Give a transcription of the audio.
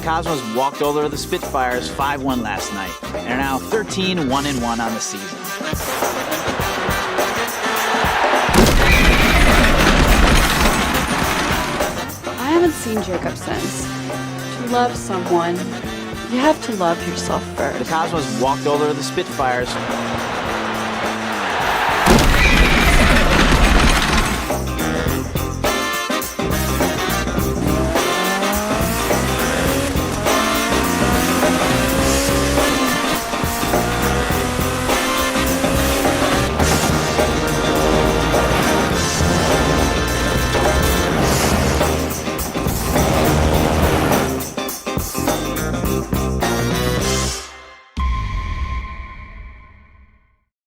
The Cosmos walked over the Spitfires 5-1 last night and are now 13-1-1 on the season. I haven't seen Jacob since. To love someone, you have to love yourself first. The Cosmos walked over the Spitfires